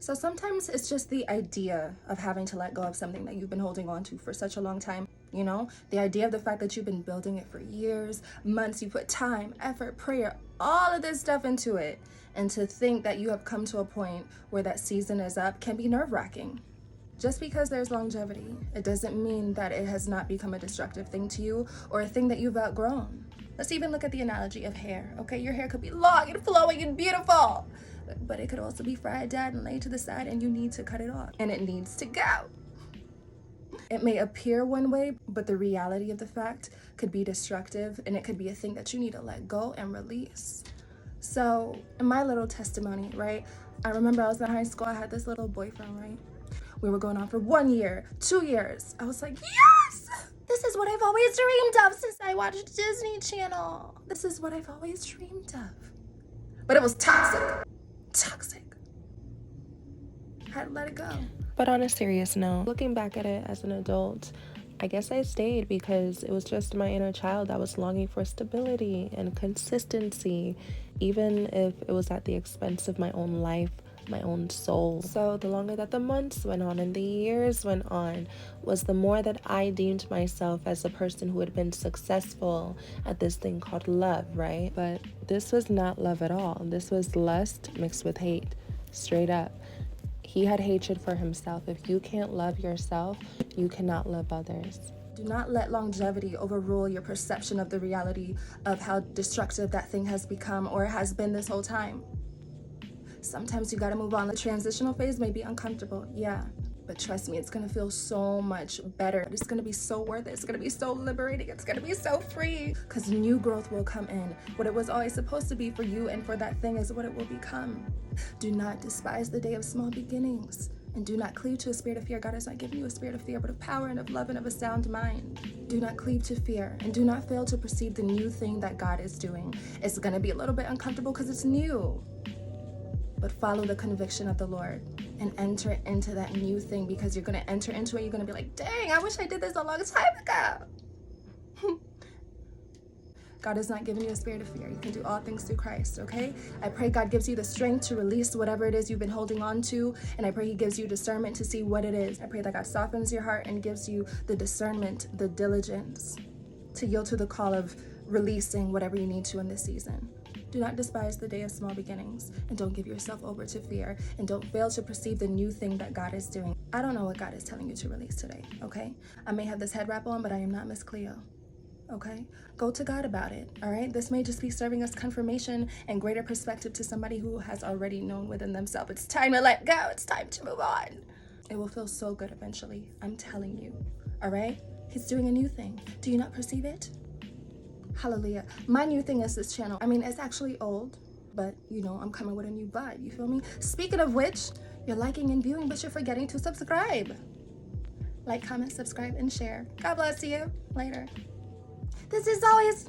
So sometimes it's just the idea of having to let go of something that you've been holding on to for such a long time. You know, the idea of the fact that you've been building it for years, months, you put time, effort, prayer, all of this stuff into it. And to think that you have come to a point where that season is up can be nerve-wracking. Just because there's longevity, it doesn't mean that it has not become a destructive thing to you or a thing that you've outgrown. Let's even look at the analogy of hair, okay? Your hair could be long and flowing and beautiful, but it could also be fried, dyed, and laid to the side, and you need to cut it off, and it needs to go. It may appear one way, but the reality of the fact could be destructive, and it could be a thing that you need to let go and release. So in my little testimony, right, I remember I was in high school, I had this little boyfriend, right? We were going on for 1 year, 2 years. I was like, yes! This is what I've always dreamed of since I watched Disney Channel. This is what I've always dreamed of. But it was toxic. Toxic. I had to let it go. But on a serious note, looking back at it as an adult, I guess I stayed because it was just my inner child that was longing for stability and consistency, even if it was at the expense of my own life, my own soul. So the longer that the months went on and the years went on, was the more that I deemed myself as a person who had been successful at this thing called love, right? But this was not love at all. This was lust mixed with hate, straight up. He had hatred for himself. If you can't love yourself, you cannot love others. Do not let longevity overrule your perception of the reality of how destructive that thing has become or has been this whole time. Sometimes you gotta move on. The transitional phase may be uncomfortable, yeah. But trust me, it's gonna feel so much better. It's gonna be so worth it. It's gonna be so liberating. It's gonna be so free. Because new growth will come in. What it was always supposed to be for you and for that thing is what it will become. Do not despise the day of small beginnings. And do not cleave to a spirit of fear. God has not given you a spirit of fear, but of power and of love and of a sound mind. Do not cleave to fear. And do not fail to perceive the new thing that God is doing. It's gonna be a little bit uncomfortable because it's new. But follow the conviction of the Lord and enter into that new thing, because you're going to enter into it. You're going to be like, dang, I wish I did this a long time ago. God has not given you a spirit of fear. You can do all things through Christ, okay? I pray God gives you the strength to release whatever it is you've been holding on to, and I pray he gives you discernment to see what it is. I pray that God softens your heart and gives you the discernment, the diligence to yield to the call of releasing whatever you need to in this season. Do not despise the day of small beginnings, and don't give yourself over to fear, and don't fail to perceive the new thing that God is doing. I don't know what God is telling you to release today, okay? I may have this head wrap on, but I am not Miss Cleo, okay? Go to God about it, all right? This may just be serving as confirmation and greater perspective to somebody who has already known within themselves. It's time to let go. It's time to move on. It will feel so good eventually. I'm telling you, all right? He's doing a new thing. Do you not perceive it? Hallelujah. My new thing is this channel. I mean, it's actually old, but you know, I'm coming with a new vibe. You feel me? Speaking of which, you're liking and viewing, but you're forgetting to subscribe. Like, comment, subscribe, and share. God bless you. Later. This is always